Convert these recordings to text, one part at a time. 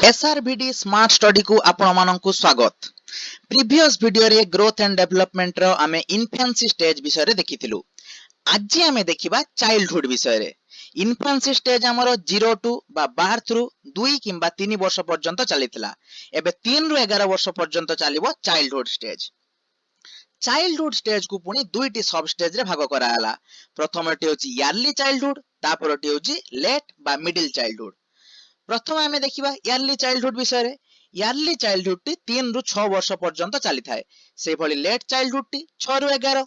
SRVD smart study को आपण मानकु स्वागत। प्रीवियस वीडियो रे ग्रोथ एंड डेवलपमेंट रो आमे इन्फेंसी स्टेज विषय रे देखिथिलु। आज आमे देखिबा चाइल्डहुड विषय रे। इन्फेंसी स्टेज हमरो 0 टू बा बर्थ रु 2 किंबा 3 वर्ष पर्यंत चलितला। एबे 3 रु 11 वर्ष पर्यंत चलिबो चाइल्डहुड स्टेज। चाइल्डहुड स्टेज को पुनी दुईटी सब स्टेज रे भाग कराला। प्रथमटी होची इयरली चाइल्डहुड, तापरटी होची लेट बा मिडिल चाइल्डहुड। प्रथम आमे देखिबा इयरली चाइल्डहुड विषय रे। इयरली चाइल्डहुड टी 3 रु 6 वर्ष पर्यंत चली थाए। से भली लेट चाइल्डहुड टी 6 रु 11।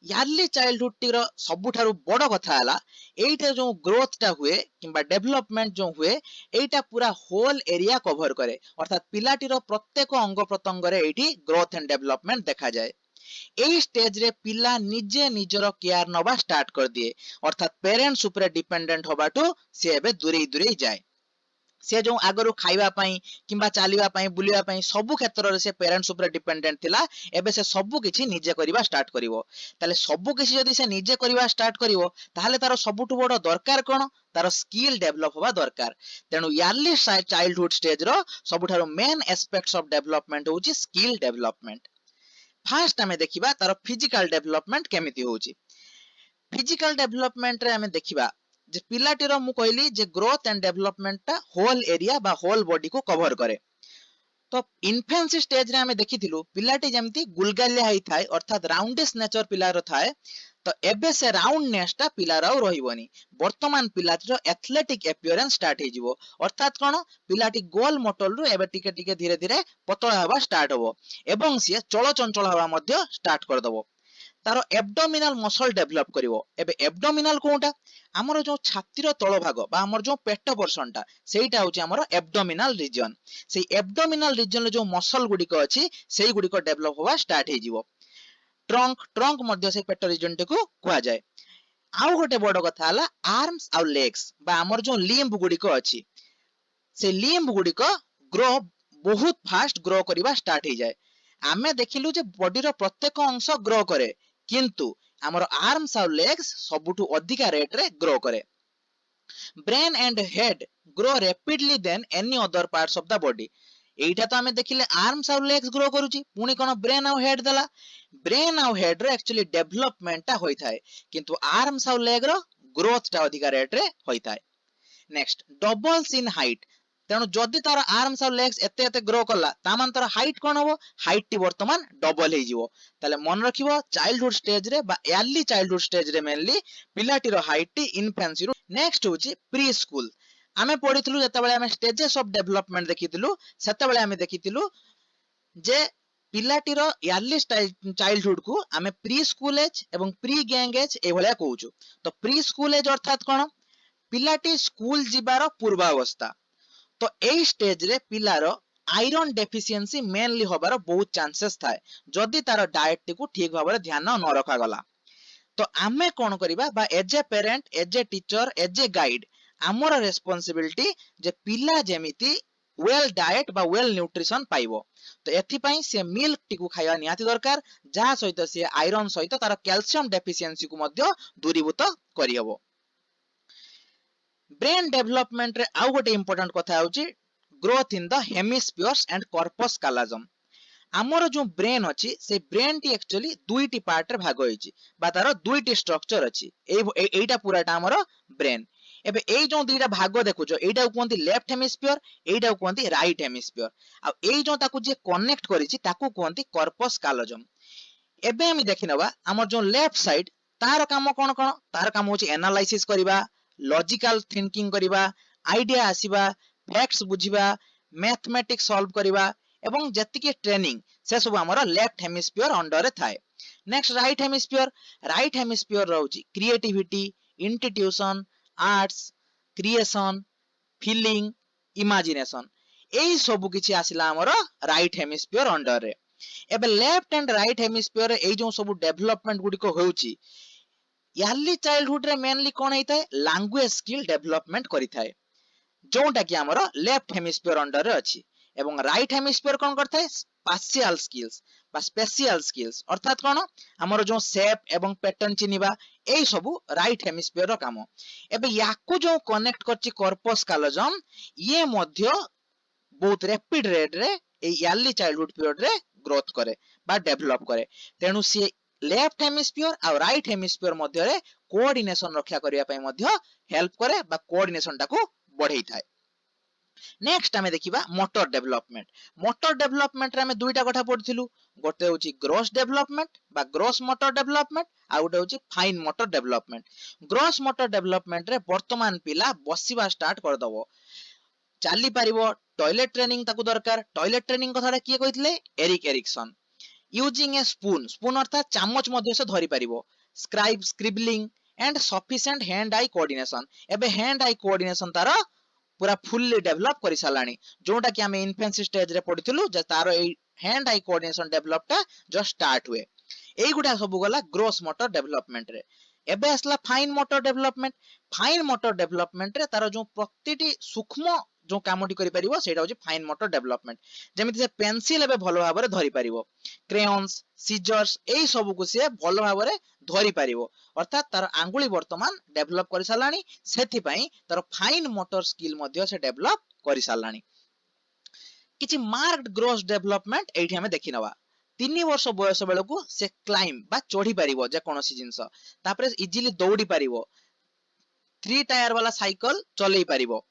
इयरली चाइल्डहुड टी रो सबुठारु बड़ कथा हला एइटा जो ग्रोथ टा हुए किंबा डेवलपमेंट जो हुए एइटा पूरा होल एरिया कवर करे, अर्थात पिलाटी रो प्रत्येक अंग प्रत्यंग रे एइठी ग्रोथ एंड डेवलपमेंट देखा जाए। एई स्टेज रे पिला निजे निजरो केयर नबा स्टार्ट कर दिए, अर्थात पेरेंट्स ऊपर डिपेंडेंट होबाटू से एबे दूरे दूरे जाए। से जो आगरु खाइबा पई किंबा चालिबा पई बुलिबा पई सबु क्षेत्र रे से पेरेंट्स ऊपर डिपेंडेंट थिला। एबे से सबु किछि निजे करिबा स्टार्ट करिवो। ताले सबु किछि जदि से निजे करिबा स्टार्ट करिवो ताहले तारो सबुठु बड़ दरकार कोन, तारो स्किल डेवलप होबा दरकार। तेनु इयरली चाइल्डहुड स्टेज रो सबुठारो मेन एस्पेक्ट्स ऑफ डेवलपमेंट होची स्किल डेवलपमेंट। फर्स्ट हमें देखिबा तारो फिजिकल डेवलपमेंट केमिति होची। फिजिकल डेवलपमेंट रे हमें देखिबा जे पिलाटीर मु कहली जे ग्रोथ एंड डेवलपमेंट टा होल एरिया बा होल बॉडी को कवर करे। तो इन्फेंसी स्टेज रे हमें देखिथिलु पिलाटी जेमती गुलगालिया हेई थाए, अर्थात राउंडिस नेचर पिलार थाए। तो एबे से राउंडनेस टा पिलार आउ रहिबोनी। वर्तमान पिलाटीर एथलेटिक एपियरेंस स्टार्ट हे जिवो, अर्थात कोन पिलाटी गोल मोटल रु एबे टिके टिके धीरे धीरे पतला हवा स्टार्ट होबो एवं से चलचंचल हवा मध्य स्टार्ट कर दबो। तारो एब्डोमिनल मसल डेवलप करिवो। एबे एब्डोमिनल कोंटा हमर जो छातीर तळ भाग बा हमर जो पेट पोर्शन टा सेइटा होची हमर एब्डोमिनल रीजन। सेई एब्डोमिनल रीजन रे जो मसल गुडी को अछि सेई गुडी को डेवलप होवा स्टार्ट हे जिवो। ट्रंक मध्य से पेट रीजन टेको कुआ जाय। आउ गोटे बड़ कथा हला आर्म्स आउ लेग्स बा हमर जो लिम्ब गुडी को अछि से लिम्ब गुडी को ग्रो बहुत फास्ट ग्रो करिवा स्टार्ट हे जाय। आमे देखिलु जे बॉडी रो प्रत्येक अंश ग्रो करे, किंतु हमर आर्म्स और लेग्स सबुठु अधिका रेट रे ग्रो करे। Brain and head grow rapidly then any other parts of the body. एइटा तो हमें देखिले आर्म्स और लेग्स ग्रो करूची, पुनी कोन ब्रेन और हेड दला। ब्रेन और हेड रे एक्चुअली डेवलपमेंट टा होई थाए, किंतु आर्म्स और लेग रो ग्रोथ टा अधिका रेट रे होई थाए। Next doubles in height. तेणु जदि तार आर्म्स और लेग्स एते एते ग्रो कला ता मान तार हाइट कोन होबो, हाइट टी वर्तमान डबल हे जिवो। ताले मन रखिबो चाइल्डहुड स्टेज रे बा अर्ली चाइल्डहुड स्टेज रे मेनली पिलाटी रो हाइट टी इन्फेंसी रो। नेक्स्ट होची प्री स्कूल। आमे पढिथिलु जते बेले आमे स्टेजेस ऑफ डेवलपमेंट देखिथिलु सेते बेले आमे देखिथिलु जे पिलाटी रो अर्ली चाइल्डहुड को आमे प्री स्कूल एज एवं प्री गैंग एज ए भलिया कहूचु। तो प्री स्कूल एज अर्थात कोन पिलाटी स्कूल जिबार पूर्वावस्था। तो एई स्टेज रे पिलार आयरन डेफिशिएंसी मेनली होबार बहुत चांसेस थाए जदि तार डाइट टी को ठीक भाबरे ध्यान न रखा गला। तो आमे कोन करिबा बा as a parent as a teacher as a guide हमर रेस्पोंसिबिलिटी जे पिला जेमिति वेल डाइट बा वेल न्यूट्रिशन पाइबो। तो एथि पई से मिल्क टी को खाइबा निहाती दरकार, जहा सहित से आयरन सहित तार कैल्शियम डेफिशिएंसी को मध्य दूरीभूत करियबो। ब्रेन डेवलपमेंट रे आउ गोटे इंपोर्टेंट कथा होची growth in the hemispheres and corpus callosum. हमर जो ब्रेन अछि से ब्रेन टी एक्चुअली दुईटी पार्ट रे भाग होईची बा तार दुईटी स्ट्रक्चर अछि। एइटा पूराटा हमर ब्रेन। एबे एई जो दुईटा भाग देखुचो एइटा को कोनती लेफ्ट हेमिस्फीयर, एइटा को कोनती राइट हेमिस्फीयर। आ एई जो ताकू जे कनेक्ट करिची ताकू कोनती कॉर्पस कैलोजम। एबे हम देखिनबा हमर जो लेफ्ट साइड तार काम कोन कोन, तार काम होची एनालाइसिस करिबा, लॉजिकल थिंकिंग करिबा, आइडिया आसीबा, फैक्ट्स बुझिबा, मैथमेटिक्स सॉल्व करिबा एवं जतिके ट्रेनिंग से सब हमर लेफ्ट हेमिस्फीयर अंडर रे थाए। नेक्स्ट राइट हेमिस्फीयर रहउची creativity, intuition, arts, creation, feeling, imagination. एई सब किछि आसिला हमर राइट हेमिस्फीयर अंडर रे। एबे लेफ्ट एंड राइट हेमिस्फीयर एई जो सब डेवलपमेंट गुडी को होउची अर्ली चाइल्डहुड रे मेनली कोन हेइताय लैंग्वेज स्किल डेवलपमेंट करिथाय, जोटा कि हमर लेफ्ट हेमिस्फीयर अंडर रे अछि। एवं राइट हेमिस्फीयर कोन करथाय स्पेशियल स्किल्स बा स्पेशियल स्किल्स, अर्थात कोन हमर जो शेप एवं पैटर्न चिनिबा एई सब राइट हेमिस्फीयर रो काम। एबे याकू जो कनेक्ट करछि कॉर्पस कैलोजम ये मध्य बहुत रैपिड रेट रे अर्ली चाइल्डहुड पीरियड रे ग्रोथ करे बा डेवलप करे तेणु सी लेफ्ट हेमिस्फियर आ राइट हेमिस्फियर मध्य रे कोऑर्डिनेशन रक्षा करिया पय मध्य हेल्प करे बा कोऑर्डिनेशन टाको बढ़ाई थाए। नेक्स्ट आमे देखिबा मोटर डेवलपमेंट। मोटर डेवलपमेंट रे आमे दुईटा कथा पढिथिलु, गोटे होची ग्रोस डेवलपमेंट बा ग्रोस मोटर डेवलपमेंट आ गोटे होची fine motor development. Gross motor development रे वर्तमान पिला बसिबा स्टार्ट कर दबो, चाली पारिबो, टॉयलेट ट्रेनिंग ताकू दरकार। टॉयलेट ट्रेनिंग कथाटा किए कहितले? Erik Erikson. Using a spoon, spoon अर्थात चामच मध्य से धरि पारिबो। Scribe scribbling and sufficient hand eye coordination. एबे हैंड आई कोऑर्डिनेशन तार पूरा फुल्ली डेवलप करि सालानी, जोटा कि आमे इन्फेंसी स्टेज रे पढिथिलु जे तार ए हैंड आई कोऑर्डिनेशन डेवलप टा जस्ट स्टार्ट हुए। एई गुडा सब गला ग्रोस मोटर डेवलपमेंट रे। एबे असला fine motor development. Fine motor development रे तार जो प्रतिटी सूक्ष्म जो कामटी करि परिबो सेटा होची फाइन मोटर डेवलपमेंट। जेमिति से पेंसिल एबे भलो भाबरे धरि परिबो, क्रेयन्स, सीजर्स एई सब को से भलो भाबरे धरि परिबो, अर्थात तार आंगुली वर्तमान डेवलप करि सालानी, सेथि पई तार फाइन मोटर स्किल मध्य से डेवलप करि सालानी। किछि मार्क्ड ग्रोस डेवलपमेंट एठी हमें देखि नवा। 3 वर्ष बयस बेलकू से क्लाइम बा चढ़ी पारिबो जे कोनोसी जिंस, तापरे इजीली दौड़ी पारिबो, 3 टायर वाला साइकिल चलई पारिबो।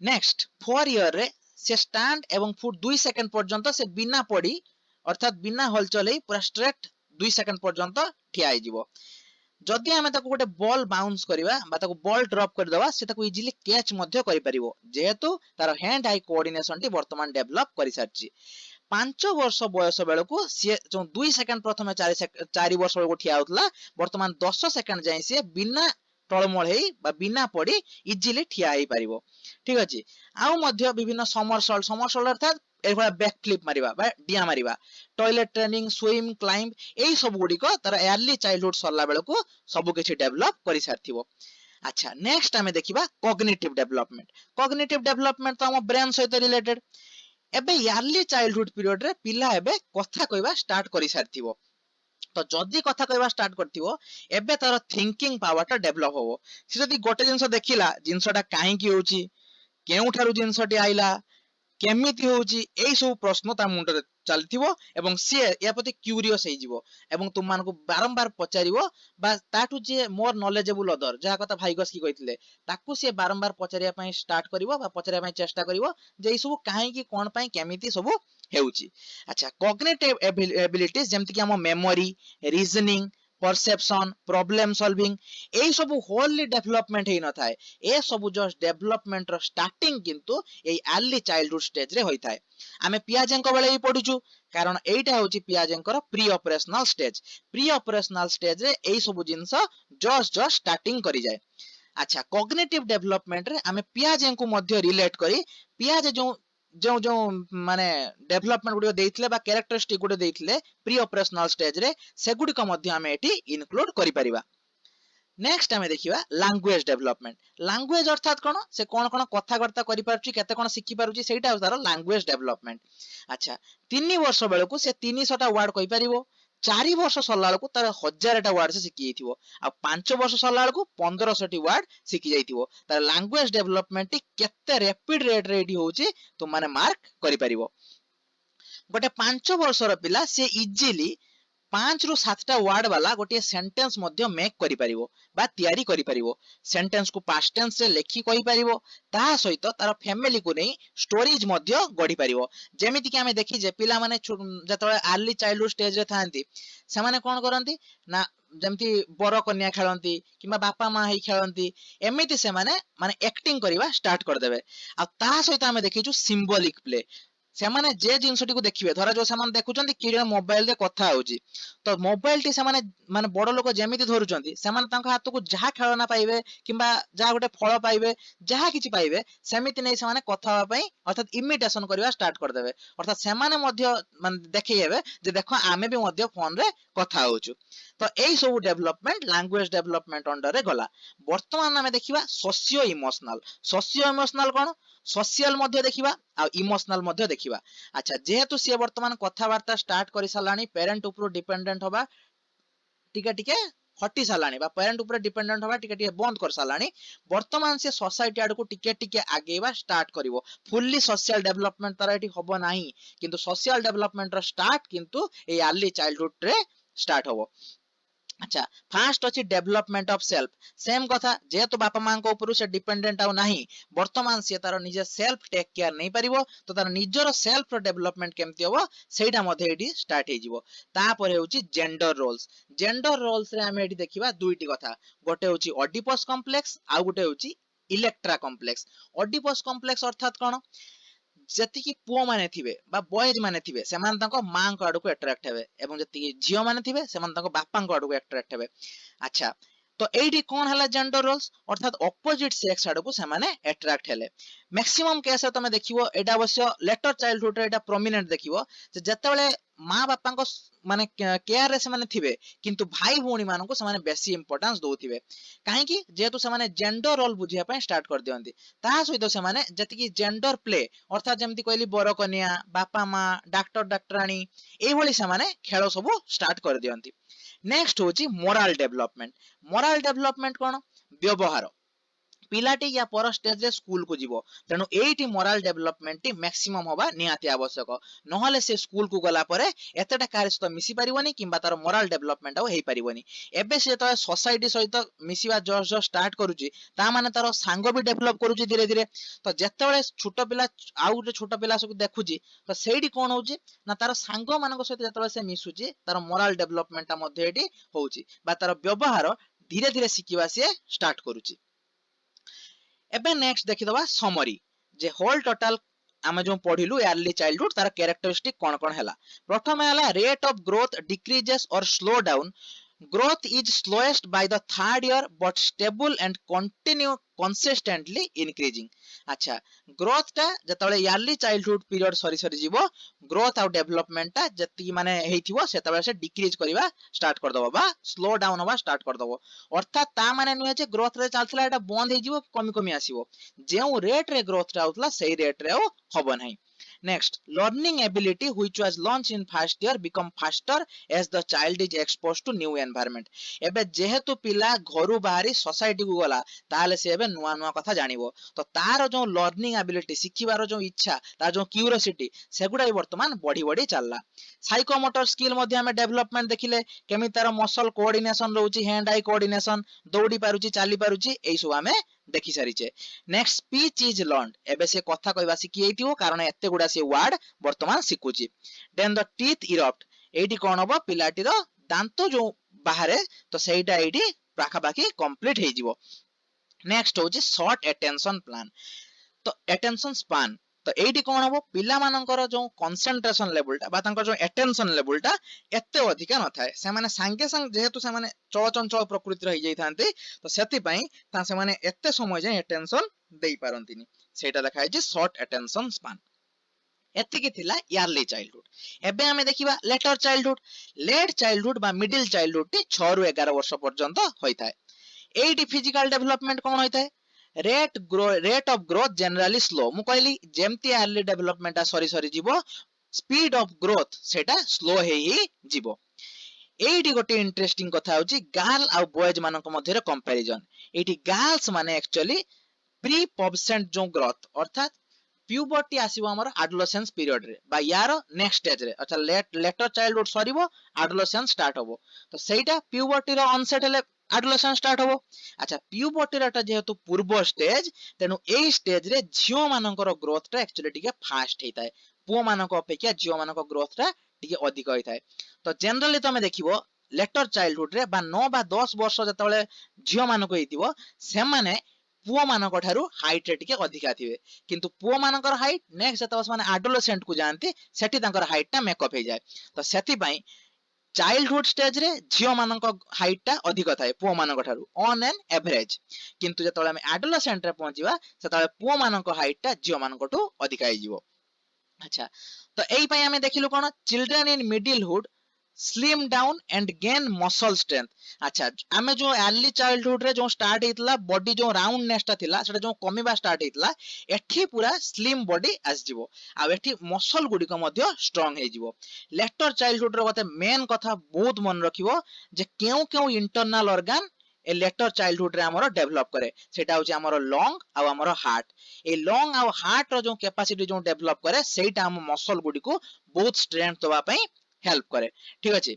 नेक्स्ट 4 ईयर रे से स्टैंड एवं फुट 2 सेकंड पर्यंत से बिना पड़ी अर्थात बिना हलचल पूरा स्ट्रेट 2 सेकंड पर्यंत ठिया हो जिवो। जदि आमे ताको गोटे बॉल बाउंस करिवा बा ताको बॉल ड्रॉप कर दवा से ताको इजीली कैच मध्य करि परिबो, जेहेतु तार हैंड आई कोऑर्डिनेशन टी वर्तमान डेवलप करि सारची। 5 वर्ष बयस बेलकू सी जो 2 सेकंड प्रथमे 4 वर्ष बेलकू ठिया होतला, वर्तमान 10 सेकंड जाई से बिना टळमळ हेई बा बिना पड़ी इजीली ठिया हेई परिबो। ठीक अछि। आउ मध्य विभिन्न समरसॉल्ट अर्थात एभला बैक फ्लिप मारिबा बा डिया मारिबा, टॉयलेट ट्रेनिंग, स्विम, क्लाइंब एई सब गुडी को तार अर्ली चाइल्डहुड सरला बेलकू सब किछि डेवलप करि सारथिबो। अच्छा नेक्स्ट आमे देखिबा कॉग्निटिव डेवलपमेंट। कॉग्निटिव डेवलपमेंट तो हम ब्रेन सहित रिलेटेड। एबे अर्ली चाइल्डहुड पीरियड रे पिला एबे कथा कहबा स्टार्ट करि सारथिबो, तो जदि कथा कहबा स्टार्ट करथिबो एबे तार थिंकिंग पावर टा डेवलप होबो। से जदि गोटे जिंस देखिला जिंसटा काहे की होउची, केउठारु जिंसटी आइला, केमिति होउची, एई सब प्रश्न ता मुंडरे चलथिबो एवं से या प्रति क्यूरियस हे जिवो एवं तुम मानको बारंबार पचारिबो बा ताटू जे मोर नॉलेजेबल अदर जहा कथा भाईगस की कहितले ताकू से बारंबार पचारिया पई स्टार्ट करिवो बा पचारिया पई चेष्टा करिवो जे एई सब काहे की कोन पई केमिति सब हेउची। अच्छा कॉग्निटिव एबिलिटीज जेमति कि हम memory, reasoning, perception, problem solving एई सब होली डेवलपमेंट हेई न थाए। ए सब जस्ट डेवलपमेंट रो स्टार्टिंग किंतु एई अर्ली चाइल्डहुड स्टेज रे होई थाए। आमे पियाजेंको बेले ही पढुचु, कारण एइटा होची पियाजेंकर pre operational stage. Pre operational stage रे एई सब जिंस जस्ट स्टार्टिंग करि जाय। अच्छा कॉग्निटिव डेवलपमेंट रे आमे पियाजेंको मध्य रिलेट करी पियाजे जो जो जो माने डेवलपमेंट गुडी देइथिले बा कैरेक्टरिस्टिक गुडी देइथिले प्री ऑपरेशनल स्टेज रे से गुडी को मध्य आमे एठी इनक्लूड करि परिबा। नेक्स्ट आमे देखिबा लैंग्वेज डेवलपमेंट। लैंग्वेज अर्थात कोन से कोन कोन कथाकर्ता करि पारुची, केते कोन सिखि पारुची, सेटा तार लैंग्वेज डेवलपमेंट। अच्छा 3 वर्ष बेलकू से 300 टा वर्ड कहि परिबो, 4 वर्ष सरला बेलकू तार 1000 टा वर्ड से सिखि जइथिबो, आ 5 वर्ष सरला बेलकू 1500 टी वर्ड सिखि जइथिबो। तार लैंग्वेज डेवलपमेंट टी केते रैपिड रेट रे एडी होउची तुम माने मार्क करि परिबो। गोटे 5 वर्षर पिला से इजीली 5 रु 7 टा वर्ड वाला गोटे सेंटेंस मध्य मेक करि परिबो बा तयारी करि परिबो। सेंटेंस को पास्ट टेंस से लेखि कहि परिबो, ता सहित तार फैमिली को नै स्टोरीज मध्य गढी परिबो। जेमिति कि हमें देखि जे पिला माने जतळे अर्ली चाइल्डहुड स्टेज रे थांती से माने कोन करंती ना जेमति बर कन्या खेलंती किबा बापा मां हे खेलंती, एमिति से माने एक्टिंग करिवा स्टार्ट कर देबे। आ ता सहित हमें देखिछु सिंबॉलिक प्ले। से माने जे जिंसटी को देखिबे, धरा जो समान देखुचंती कि जे मोबाइल रे कथा होउची, तो मोबाइल टी से माने बड़ लोक जेमिति धरुचंती से माने तांका हाथ को जहा खेलना पाइबे किबा जहा गोटे फल पाइबे जहा किछि पाइबे सेमिति नै से माने कथा होबा पई अर्थात इमिटेशन करिवा स्टार्ट कर देबे। अर्थात से माने मध्य माने देखैबे जे देखो आमे भी मध्य फोन रे कथा होउछु। तो एई सब डेवलपमेंट लैंग्वेज डेवलपमेंट अंडर रे गला। वर्तमान हमें देखिबा सोशियो इमोशनल। सोशियो इमोशनल कोन? सोशल मध्य देखिबा आ इमोशनल मध्य देखिबा। अच्छा जेहेतु से वर्तमान कथावार्ता स्टार्ट करि सलानी, पेरेंट ऊपर डिपेंडेंट होबा टिके टिके हटी साराणी बा पेरेंट ऊपर डिपेंडेंट होबा टिके टिके बंद कर साराणी वर्तमान से सोसाइटी आड़ को टिके टिके आगेबा स्टार्ट करिवो फुल्ली सोशल डेवलपमेंट तार एठी होबो नाही किंतु सोशल डेवलपमेंट रो स्टार्ट किंतु ए अर्ली चाइल्डहुड रे स्टार्ट होबो अच्छा फास्ट अछि डेवलपमेंट ऑफ सेल्फ सेम कथा जेहेतु बापा मां को ऊपर से डिपेंडेंट आउ नाही वर्तमान से तार निजे सेल्फ टेक केयर नहीं परिबो तो तार निजर सेल्फ रो डेवलपमेंट केमति होबो सेटा मध्ये एडी स्टार्ट हे जिवो तापर हेउची जेंडर रोल्स रे हम एडी देखिबा दुईटी कथा गोटे होची ऑडिपस कॉम्प्लेक्स आ गोटे होची इलेक्ट्रा कॉम्प्लेक्स ऑडिपस कॉम्प्लेक्स अर्थात कोन जति पुओ माने थिबे बा बॉयज माने थिबे सेमान ताको मां को आडू को अट्रैक्ट हेबे एवं जति झियो माने थिबे सेमान ताको बापा को आडू को अट्रैक्ट हेबे अच्छा तो एडी कोन हला जेंडर रोल्स अर्थात ऑपोजिट सेक्स आडू को सेमाने अट्रैक्ट हेले मैक्सिमम केस तमे देखिवो एडा अवश्य लेटर चाइल्डहुड रे एडा प्रोमिनेंट देखिवो जे जतेबेले मां बापा को माने केयर रे सेमाने थिबे किंतु भाई भौणी मानन को सेमाने बेसी इंपोर्टेंस दोथिबे काहे कि जेतु सेमाने जेंडर रोल बुझिया पय स्टार्ट कर दियंती ता सहित सेमाने जति कि जेंडर प्ले अर्थात जेमति कहली बरकन्या बापा मां डाक्टराणी एई भली सेमाने खेल सब स्टार्ट कर दियंती नेक्स्ट होची मोराल डेवलपमेंट कोन व्यवहार पिलाटी या पर स्टेज रे स्कूल को जीवो तेनु एठी मोराल डेवलपमेंट टी मैक्सिमम होबा निहाती आवश्यक नहले से स्कूल को गला परे एतेटा कार्य सहित मिसी परिवनी किंबा तार मोराल डेवलपमेंट हेई परिवनी एबे से तो सोसाइटी सहित मिसिबा जो स्टार्ट करूची ता माने तार सांग भी डेवलप करूची धीरे धीरे तो जेतेबेले छोट पिला आउ गोटे छोट पिला सब देखुची तो सेठी कोन होची ना तार सांग मानक सहित जेतेबेले से मिसुची तार मोराल डेवलपमेंट मध्ये एठी होची बा तार व्यवहार धीरे धीरे सिखिबा से स्टार्ट करूची एबे नेक्स्ट देखिदबा समरी जे होल टोटल आमे जो पढिलु अर्ली चाइल्डहुड तार कैरेक्टरिस्टिक कोन कोन हैला प्रथम हैला रेट ऑफ ग्रोथ डिक्रीजेस और slow down growth is slowest by the third year but stable and continue consistently increasing अच्छा ग्रोथ टा जतबेले यारली चाइल्डहुड पीरियड सरी सरी जीवो ग्रोथ आउ डेवलपमेंट टा जति माने हेइथिवो सेतबेले से डिक्रीज करबा स्टार्ट कर दबो बा स्लो डाउन होबा स्टार्ट कर दबो अर्थात ता माने नुहे जे ग्रोथ रे चलथला एटा बंद हे जीवो कमी कमी आसीबो जेउ रेट रे ग्रोथ टा होतला सेही रेट रे होबो नाही Next, learning ability which was launched in first year become faster as the child is exposed to new environment. एबे जेहेतु पिला घरु बाहरी सोसाइटी को गला ताले से एबे नुआ नुआ कथा जानिबो तो तार जो लर्निंग एबिलिटी सिखिबार जो इच्छा तार जो क्यूरियोसिटी सेगुडा वर्तमान बढ़ी बढ़ी चलला साइकोमोटर स्किल मध्ये हमें डेवलपमेंट देखिले केमि तार मसल कोऑर्डिनेशन रहउची हैंड आई कोऑर्डिनेशन दौड़ी पारुची चाली पारुची एई सब हमें देखि सारिचे नेक्स्ट स्पीच इज लर्नड एबे से कथा कहबा सिखि एइतिवो कारण एते गुडा से वर्ड वर्तमान सिखुची देन द टीथ इरप्ट एठी कोन होबो पिलाटीर दांत जो बाहरे तो सेइटा एठी पाखा पाखी कंप्लीट हे जिवो नेक्स्ट होची शॉर्ट अटेंशन प्लान तो अटेंशन स्पान तो एठी कोन होबो पिला मानकर जो कंसंट्रेशन लेवल ता बा तांकर जो अटेंशन लेवल ता एते अधिका न थाए से माने संगे संग जेहेतु से माने चलचंचल प्रकृति रही जाई थांते तो सेति पई ता से माने एते समय जे अटेंशन देई पारंतिनी सेटा देखाय जे शॉर्ट अटेंशन स्पान एतिकी थिला यारली चाइल्डहुड एबे हमें देखिबा लेटर चाइल्डहुड लेट चाइल्डहुड बा मिडिल चाइल्डहुड टी 6 रु 11 वर्ष पर्यंत होई थाए एटी फिजिकल डेवलपमेंट कोन होई थाए rate of growth generally slow मु कहली जेमती अर्ली डेवलपमेंट सरी सरी जीवो स्पीड ऑफ ग्रोथ सेटा स्लो ही जीवो एटी गोटे इंटरेस्टिंग कथा होची गर्ल आ बॉयज मानक मध्यरे कंपैरिजन एटी गर्ल्स माने एक्चुअली प्री पब्सेंट जो ग्रोथ अर्थात प्यूबर्टी आसीबो हमर एडोलेसेंस पीरियड रे बा यार नेक्स्ट स्टेज रे अच्छा लेटर चाइल्डहुड सरीबो एडोलेसेंस स्टार्ट होबो तो सेटा प्यूबर्टी रो ऑनसेट हेले एडोलेसेंस स्टार्ट होबो अच्छा प्यूबर्टी रा जेहेतु पूर्व स्टेज तेनु एई स्टेज रे झियो मानकर ग्रोथ टा एक्चुअली टिके फास्ट हेताय पुओ मानक अपेक्षा झियो मानक ग्रोथ टा टिके अधिक होइताय तो जनरली तमे देखिबो लेटर चाइल्डहुड रे बा 9 बा 10 वर्ष जतबेले झियो मानक हेतिबो से माने पुओ मानक ठारू हाइट रे टिके अधिका थिबे किंतु पुओ मानकर हाइट नेक्स्ट जतबस माने एडोलेसेंट को जानती सेठी तांकर हाइट टा मेकअप हे जाय तो सेठी पई चाइल्डहुड स्टेज रे झियो मानक हाइट टा अधिक थाए पुओ मानक ठारू ऑन एन एवरेज किंतु जतबेले हम एडोलेसेंट रे पहुंचीबा सेतबेले पुओ मानक हाइट टा झियो मानक ठू अधिका हे जिवो अच्छा तो एई पई हमें देखिलु कोन children in middlehood slim down and gain muscle strength. अच्छा आमे जो अर्ली चाइल्डहुड रे जो स्टार्ट हेतला बॉडी जो राउंडनेस ता थिला सेटा जो कमिबा स्टार्ट हेतला एठी पूरा स्लिम बॉडी आस जिवो आ एठी मसल गुडी को मध्य स्ट्रांग हे जिवो। लेटर चाइल्डहुड रो गते मेन कथा बहुत मन रखिवो जे केउ केउ internal organ a letter childhood रे हमरो डेवलप करे सेटा होची हमरो लंग आ हमरो हार्ट। ए लंग आ हार्ट रो जो कैपेसिटी जो डेवलप करे सेटा हम मसल गुडी को बहुत स्ट्रेंथ दवा पई हेल्प करे। ठीक अछि।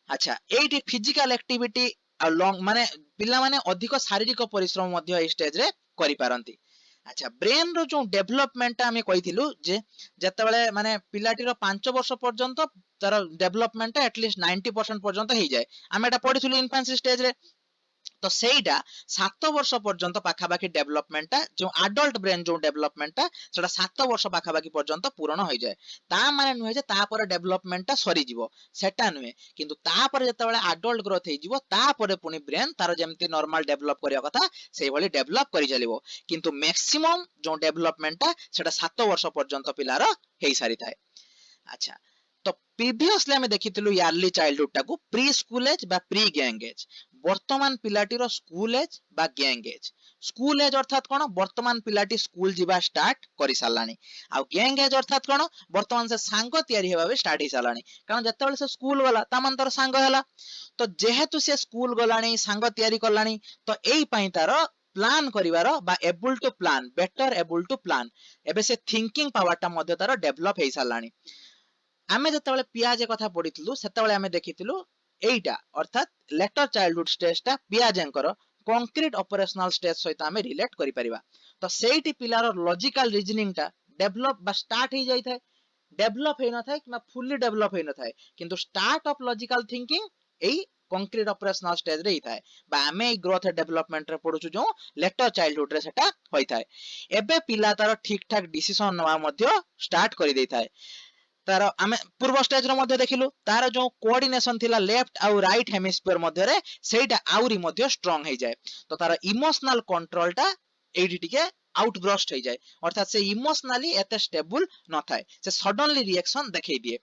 अच्छा एटी फिजिकल एक्टिविटी आ लंग माने पिला माने अधिक शारीरिक परिश्रम मध्य ए स्टेज रे करि पारंती। अच्छा ब्रेन रो जो डेवलपमेंट आमे कहिथिलु जे जतबेले माने पिलाटीर 5 वर्ष पर्यंत तार डेवलपमेंट एटलीस्ट 90% पर्यंत हे जाय आमे एटा पढिथिलु इन्फेंसी स्टेज रे। तो सेटा 7 वर्ष पर्यंत पाखापाखि डेवलपमेंट जो अडल्ट ब्रेन जो डेवलपमेंट सेटा 7 वर्ष पाखापाखि पर्यंत पूर्ण हो जाए ता माने नुहे जे ता पर डेवलपमेंट सरी जीवो सेटा नुहे किंतु ता पर जतबेले अडल्ट ग्रोथ हे जीवो ता पर पुनी ब्रेन तार जेमति नॉर्मल डेवलप करिया कथा सेही भली डेवलप करि चलिबो किंतु मैक्सिमम जो डेवलपमेंट सेटा 7 वर्ष पर्यंत पिलार हेई सारी थाए। अच्छा तो प्रीवियसली हमें देखिथिलु अर्ली चाइल्डहुड टाकू प्री स्कूल एज बा प्री गैंग एज। वर्तमान पिलाटीर स्कूल एज बा गैंग एज। स्कूल एज अर्थात कोन वर्तमान पिलाटी स्कूल जीवा स्टार्ट करि सालानी आ गैंग एज अर्थात कोन वर्तमान से सांग तयारी हेबा बे स्टार्ट हे सालानी कारण जतबेले से स्कूल गला ता मन तर सांग हला तो जेहेतु से स्कूल गलानी सांग तयारी करलानी तो एई पई तार प्लान करिवार बा able to plan better able to plan एबे से थिंकिंग पावर ता मध्ये तार डेवलप हे सालानी। आमे जतबेले पियाजे कथा पढिथिलु सेतबेले आमे देखिथिलु एइटा अर्थात लेटर चाइल्डहुड स्टेज ता पियाजेंकर कंक्रीट ऑपरेशनल स्टेज सहित आमे रिलेट करि परिबा तो सेइटी पिलार लॉजिकल रीजनिंग ता डेवलप बा स्टार्ट हे जाय थाए डेवलप हे न थाए किबा फुल्ली डेवलप हे न थाए किंतु start of logical thinking AE concrete operational stage रे ही थाए बा आमे ग्रोथ डेवलपमेंट रे पढुछु जो लेटर चाइल्डहुड रे सेटा होई थाए। एबे पिला तार ठीक ठाक डिसीजन नवा मध्ये स्टार्ट करि देई थाए तार आमे पूर्व स्टेज रो मध्ये देखिलु तार जो कोऑर्डिनेशन थिला लेफ्ट आ राइट हेमिस्फीयर मध्ये रे सेटा आउरी मध्ये स्ट्रांग हे जाय तो तार इमोशनल कंट्रोल टा एडी टिके आउटब्रस्ट हे जाय अर्थात से इमोशनली एते स्टेबल न थाए से सडनली रिएक्शन देखै दिए।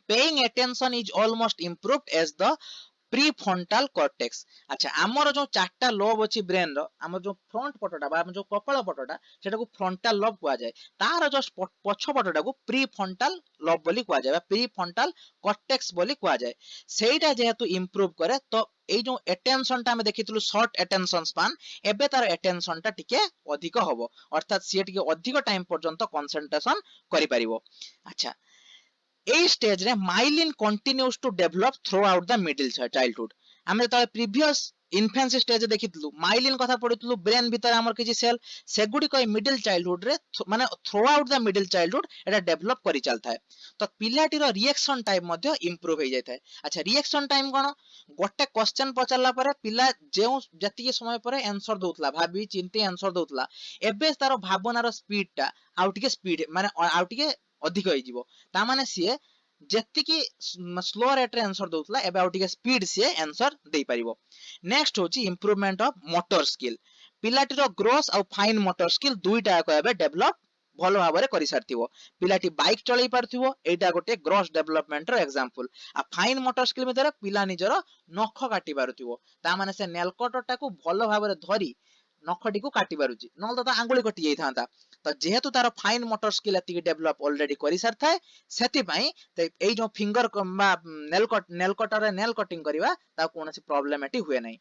Paying attention is almost improved as the prefrontal cortex. अच्छा हमर जो चारटा लोब अछि ब्रेन रो हमर जो फ्रंट पटोटा बा जो कपाल पटोटा सेटा को फ्रंटल लोब कुआ जाय तार जस्ट पछ पटोटा को प्रीफ्रंटल लोब बोली कुआ जाय बा प्रीफ्रंटल कॉर्टेक्स बोली कुआ जाय सेटा जेहेतु इंप्रूव करे तो ए जो अटेंशन ता हम देखितलु शॉर्ट अटेंशन स्पान एबे तार अटेंशन ता टिके अधिक होबो अर्थात से टिके अधिक टाइम पर्यंत कंसंट्रेशन करि परिबो। अच्छा ए स्टेज रे myelin continues to develop throughout the middle childhood हमें तो प्रीवियस इन्फेंसी स्टेज देखितलु माइलिन कथा पढितलु ब्रेन भीतर हमर किछि सेल सेगुडी को मिडिल चाइल्डहुड रे माने through out the middle childhood Etah develop करि चलथाय तो पिलाटी रो रिएक्शन टाइम मध्ये इंप्रूव हे जायथाय। अच्छा रिएक्शन टाइम कोन गोटे क्वेश्चन पचारला परे पिला जेउ जति समय परे आंसर दोतला भाबी चिंती आंसर दोतला एबे तार भावनार स्पीड टा आउटिके स्पीड माने आउटिके अधिक होई जिवो ता माने सिए जेतिकी स्लो रेट रे आंसर दोतला एबे आउटिके स्पीड से आंसर देई परिबो। नेक्स्ट होची इंप्रूवमेंट ऑफ मोटर स्किल पिलाटी रो ग्रोथ आ फाइन मोटर स्किल दुईटा को एबे डेवलप भलो भाबरे करि सारथिवो पिलाटी बाइक चलाई पारथिवो एटा गोटे ग्रोथ डेवलपमेंट रो एग्जांपल आ फाइन मोटर स्किल मेदर पिला निजरो नख काटी पारथिवो ता माने से नेल कटरटा को भलो भाबरे धरी नखटी को काटी पारुची नल तो आंगुली कटि जाई थांता तो जेहेतु तार फाइन मोटर स्किल एति डेवलप ऑलरेडी करि सारथाय सेति पई ए जो फिंगर बा नेल कटर रे नेल कटिंग करिवा ता कोनोसी प्रॉब्लम एटी हुए नै।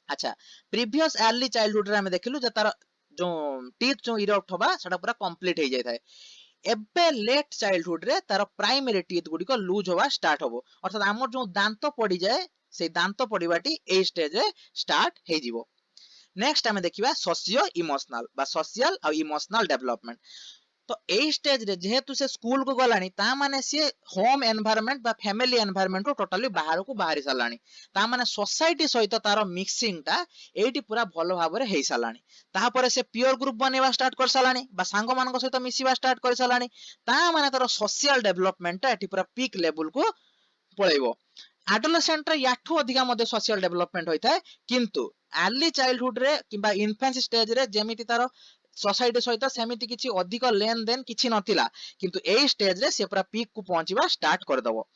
अच्छा प्रीवियस अर्ली चाइल्डहुड रे हम देखिलु जे तार जो टीथ जो इरप्ट होबा सेटा पूरा कंप्लीट हे जाय थाए एबे लेट चाइल्डहुड रे तार प्राइमरी टीथ गुडी को लूज होबा स्टार्ट होबो अर्थात हमर जो दांत पड़ी जाय से दांत पड़ीबाटी ए स्टेज रे स्टार्ट हे जिवो। नेक्स्ट हमें देखिबा सोशियो इमोशनल बा सोशल आ इमोशनल डेवलपमेंट तो ए स्टेज रे जेहेतु से स्कूल को गलानी ता माने से होम एनवायरनमेंट बा फैमिली एनवायरनमेंट को टोटली बाहर को बाहरी सालानी ता माने सोसाइटी सहित तार मिक्सिंग टा एटी पूरा भलो भाबरे हेई सालानी ता परे से पियर ग्रुप बनेवा स्टार्ट कर सालानी बा सांग मानक सहित मिसिवा स्टार्ट कर सालानी ता माने तार सोशल डेवलपमेंट टा एटी पूरा पीक लेवल को पळेइबो। एडोलेसेंट रे याठू अधिका मध्ये सोशल डेवलपमेंट होई थाए किंतु अर्ली चाइल्डहुड रे किबा इन्फेंसी स्टेज रे जेमिति तार सोसाइटी सहित सेमिति किछि अधिक लेन देन किछि नथिला किंतु ए स्टेज रे से पूरा पीक को पहुंचीबा स्टार्ट कर दबो।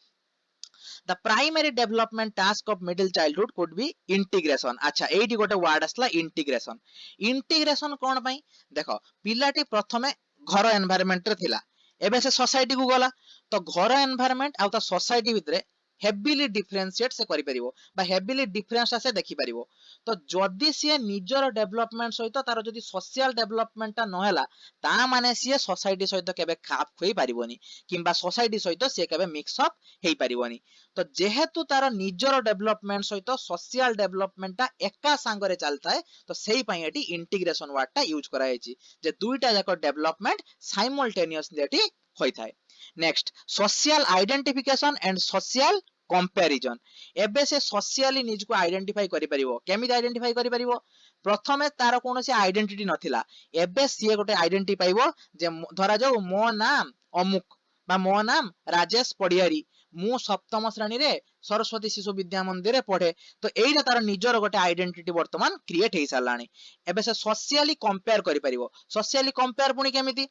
The primary development task of middle childhood could be integration. अच्छा एठी गोटे वर्ड आसला इंटीग्रेशन। इंटीग्रेशन कोन पई देखो पिलाटी प्रथमे घर एनवायरनमेंट रे थिला एबे से सोसाइटी को गला तो घर एनवायरनमेंट आउ ता सोसाइटी भितरे हेविली डिफरेंशिएट से करि परिबो बा हेविली डिफरेंस से देखि परिबो। तो जदि सी निजर डेवलपमेंट सहित तार जदि सोशल डेवलपमेंट ता नहला ता माने सी सोसाइटी सहित केबे खाप खुई परिबोनी किंबा सोसाइटी सहित सी केबे मिक्स अप हेई परिबोनी। तो जेहेतु तार निजर डेवलपमेंट सहित सोशल डेवलपमेंट ता एका सांगरे चलता है तो सेही पई एटी इंटीग्रेशन वर्ड टा यूज करा हैछि जे दुईटा जाक डेवलपमेंट साइमल्टेनियसली एटी होई थाए। Next social identification and social comparison. एबे से सोशली निज को आइडेंटिफाई करि परिबो केमिति आइडेंटिफाई करि परिबो प्रथमे तार कोनोसी आइडेंटिटी नथिला एबे सी गोटे आइडेंटिटी पाइबो जे धरा जाऊ मो नाम अमुक बा मो नाम राजेश पडियारी मु सप्तम श्रेणी रे सरस्वती शिशु विद्या मंदिर रे पढ़े। तो एइटा तार निजर गोटे आइडेंटिटी वर्तमान क्रिएट हेई सारलानी। एबे से सोशली कंपेयर करि परिबो सोशली कंपेयर पुनी केमिति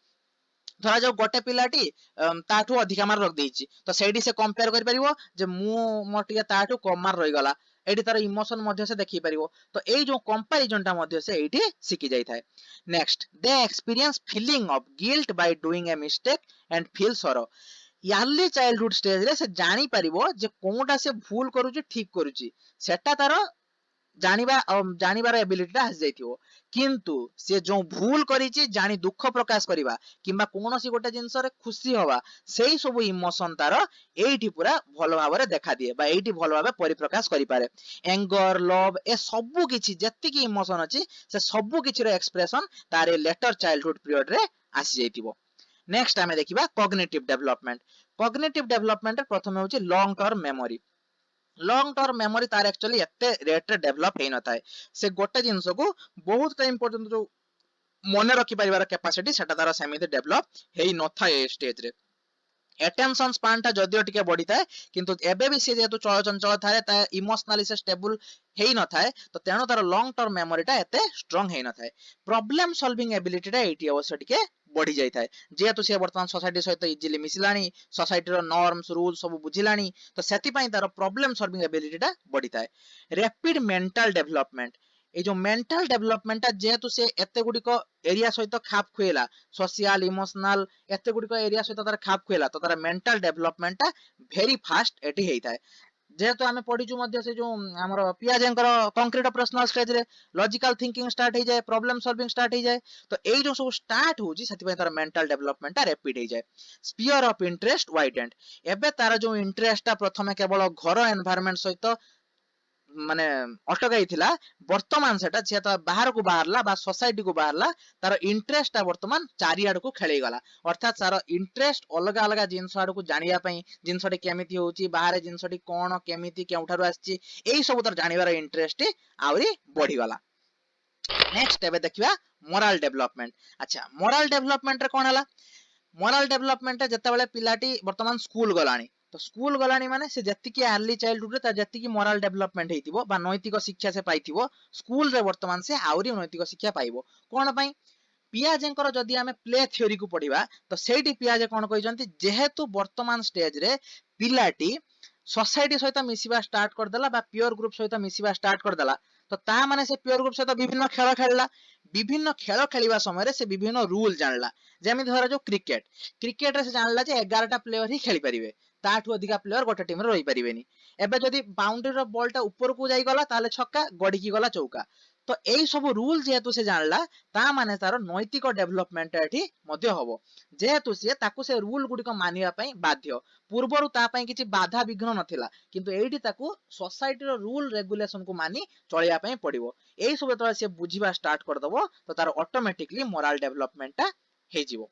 धरा जाऊ गोटे पिलाटी ताठू अधिका मार्क रख देछि तो सेडी से कंपेयर करि परिबो जे मु मोर टिके ताठू कम मार्क रहि गला एडी तार इमोशन मध्य से देखि परिबो। तो एई जो कंपैरिजन टा मध्य से एडी सिखि जाई थाए। Next they experience feeling of guilt by doing a mistake and feel सरो। अर्ली चाइल्डहुड स्टेज रे से जानि परिबो जे कोनटा से भूल करूची ठीक करूची सेटा तार जानिबार एबिलिटी टा आसी जाइथिबो किंतु से जो भूल करिछि जानि दुख प्रकाश करिबा किंबा कोनोसी गोटे जिंस रे खुशी होबा सेही सब इमोशन तार एठी पूरा भलो भाबरे देखा दिए बा एठी भलो भाबे परिप्रकाश करि पारे। एंगर लव ए सब किछि जत्ति कि इमोशन अछि से सब किछि रो एक्सप्रेशन तारे लेटर चाइल्डहुड पीरियड रे आसी जाइथिबो। नेक्स्ट आमे देखिबा कॉग्निटिव डेवलपमेंट। कॉग्निटिव डेवलपमेंट प्रथमे होछि long term memory. Long term memory तार एक्चुअली एते रेट रे डेवलप हेई न थाए से गोटे जिंस को बहुत टाइम पर्यंत जो मने रखि परिवार कैपेसिटी सेटा तार सेमिति डेवलप हेई न थाए स्टेज रे। एटेंशन स्पान टा जदियो टिके बढ़ी थाए किंतु एबे भी से जेतु चंचल थाए ता इमोशनली से स्टेबल हेई न थाए तो तेनो तार लॉन्ग टर्म मेमोरी टा एते स्ट्रांग हेई न थाए। प्रॉब्लम सॉल्विंग एबिलिटी टा एटी अवश्य टिके बढ़ी जाई थाए जेतु से वर्तमान सोसाइटी सहित इजीली मिसिलानी सोसाइटी रो नॉर्म्स रूल सब बुझिलानी तो सेति पई तार प्रॉब्लम सॉल्विंग एबिलिटी टा बढ़ी थाए। रैपिड मेंटल डेवलपमेंट ए जो मेंटल डेवलपमेंट टा जेतु से एते गुडी को एरिया सहित खाप खुएला सोशल इमोशनल एते गुडी को एरिया सहित तार खाप खुएला तो तार मेंटल डेवलपमेंट टा वेरी फास्ट एटी हेई थाए। जेहेतु आमे पढिचु मध्य से जो हमर पियाजेंकर कंक्रीट पर्सनल स्टेज रे लॉजिकल थिंकिंग स्टार्ट हो जाए प्रॉब्लम सॉल्विंग स्टार्ट हो जाए तो एई जो सब स्टार्ट होजी सेति पय तार मेंटल डेवलपमेंट ता रैपिड हो जाए। स्फीयर ऑफ इंटरेस्ट वाइडेंड एबे तार जो इंटरेस्ट ता प्रथमे केवल घर एनवायरनमेंट सहित माने अटकाई थिला वर्तमान सेटा जे त बाहर को बाहरला बा सोसाइटी को बाहरला तार इंटरेस्ट ता वर्तमान चारि आड़ को खेलै गला अर्थात तार इंटरेस्ट अलग अलग जिंस आड़ को जानिया पई जिंसटी केमिति होची बाहर जिंसटी कोन केमिति केउठारु आछि एई सब तार जानिबार इंटरेस्ट आउरी बढ़ी गला। नेक्स्ट एबे देखिबा मोरल डेवलपमेंट। अच्छा मोरल डेवलपमेंट रे कोन हला मोरल डेवलपमेंट जते बेले पिलाटी वर्तमान स्कूल गलानी तो स्कूल गलानी माने से जत्ति की अर्ली चाइल्डहुड रे ता जत्ति की मोरल डेवलपमेंट हेतिबो बा नैतिक शिक्षा से पाइथिबो स्कूल रे वर्तमान से आउरी नैतिक शिक्षा पाइबो कोन पई पियाजेंकर जदि आमे प्ले थ्योरी को पढिबा तो सेठी पियाजे कोन कहिजंती जेहेतु वर्तमान स्टेज रे पिलाटी सोसाइटी सहित मिसिबा स्टार्ट कर देला बा प्योर ग्रुप सहित मिसिबा स्टार्ट कर देला तो ता माने से प्योर ग्रुप सहित विभिन्न खेल खेलिबा समय रे से विभिन्न रूल जानला जेमि धरा जो क्रिकेट रे से जानला जे 11 टा प्लेयर ही खेली परिबे ताठू अधिका प्लेयर गोटे टीम रे रही परिबेनी। एबे जदि बाउंड्री रो बॉल टा ऊपर को जाई गला ताले छक्का गडी की गला चौका तो एई सब रूल जेहेतु से जानला ता माने तार नैतिक डेवलपमेंट एठी मध्य हबो जेहेतु से ताकू से रूल गुडी को मानिया पई बाध्य पूर्वरु ता पई किछि बाधा विघ्न नथिला किंतु एठी ताकू सोसाइटी रो रूल रेगुलेशन को मानी चलिया पई पड़िबो एई सब त से बुझिबा स्टार्ट कर दबो तो तार ऑटोमेटिकली मोरल डेवलपमेंट ता हे जिवो।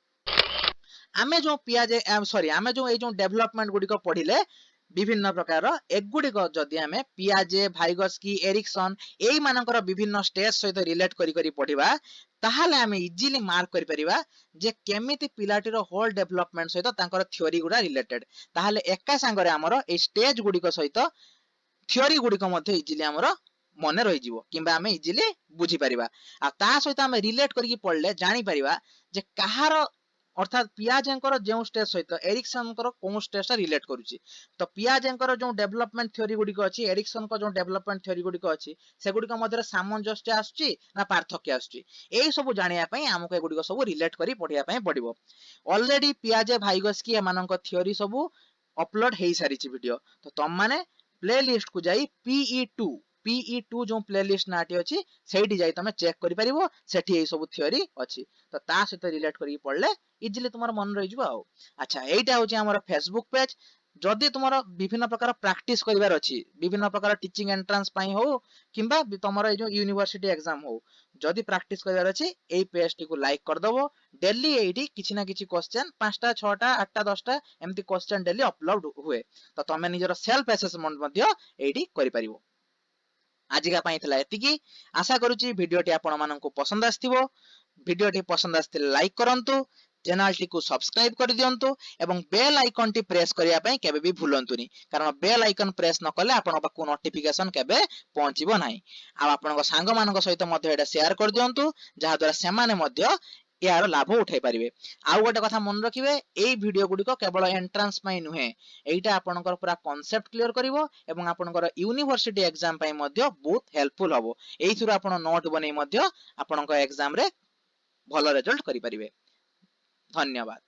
आमे जो पियाजे सॉरी आमे जो ए जो डेवलपमेंट गुडी को पढिले विभिन्न प्रकार एगुडी को जदि आमे पियाजे भाइगस्की एरिक्सन एई मानकर विभिन्न स्टेज सहित रिलेट करी करी पढिबा ताहाले आमे इजीली मार्क करि परिबा जे केमिति पिलाटी रो होल डेवलपमेंट सहित तांकर थ्योरी गुडा रिलेटेड ताहाले एका संगरे हमर ए स्टेज गुडी को सहित थ्योरी गुडी को मध्ये इजीली हमर मने रहि जिवो किंबा आमे इजीली बुझी परिबा आ ता सहित आमे रिलेट करी पढले जानि परिबा जे कहार अर्थात पियाजेंकर जो स्टेज सहित एरिक्सन कौन स्टेज रिलेट करुच्ची तो पियाजेंकर जो डेवलपमेंट थ्योरी गुड़िक अच्छी एरिक्सन जो डेवलपमेंट थ्योरी गुड़िक अच्छी से गुड़िक मध्य सामंजस्य आसुची ना पार्थक्य आसुची यही सब जानापी आमको एगुड़िक सब रिलेट कर पढ़ाई पड़ो ऑलरेडी पियाजे भाइगस्की एमानक थ्योरी सब अपलोड हो सारी वीडियो तो तुम मैंने प्ले लिस्ट को जाई PE2 जो प्ले लिस्ट नाटी अच्छी से तुम चेक कर सेठी सब थ्योरी अच्छी तो ता सहित रिलेट कर पढ़ले इजिली तुम मन रही अच्छा यहीटा हूँ आम फेसबुक पेज जदि तुम विभिन्न प्रकार प्रैक्टिस करिवार अच्छी विभिन्न प्रकार टीचिंग एंट्रांस हो किंबा तुम जो यूनिवर्सिटी एग्जाम हो जदि प्रैक्टिस करिवार अच्छी यही पेज टी को लाइक करदब डेली यही किसी ना किसी क्वेश्चन 5टा 6टा 8टा 10टा एमती क्वेश्चन डेली अपलोड हुए तो तुम निजर सेल्फ असेसमेंट यही कर आजिका एतिकी आशा करुच्ची भिडियोटी आपण मानकु पसंद आस्थिबो भिडियोटी पसंद आस्थिले लाइक करंतु चैनल टी को सब्सक्राइब कर दियंतु एवं बेल आइकन टी प्रेस करिया पई केबे भी भूलंतुनी कारण बेल आइकन प्रेस न कले आपण पाखु नोटिफिकेशन केबे पहुंचीबो नाही आ आपण सांग मानक सहित मध्य एटा शेयर कर दियंतु जहा द्वारा से माने मध्य यार लाभ उठाई पारिबे आउ गोटे कथा मन रखिबे एई वीडियो गुडी को केवल एंट्रांस पई नुहे एईटा आपनकर पूरा कांसेप्ट क्लियर करिवो एवं आपनकर यूनिवर्सिटी एग्जाम पई मध्य बहुत हेल्पफुल हबो एई थ्रू आपण नोट बनै मध्य आपनकर एग्जाम रे भलो रिजल्ट करि पारिबे धन्यवाद।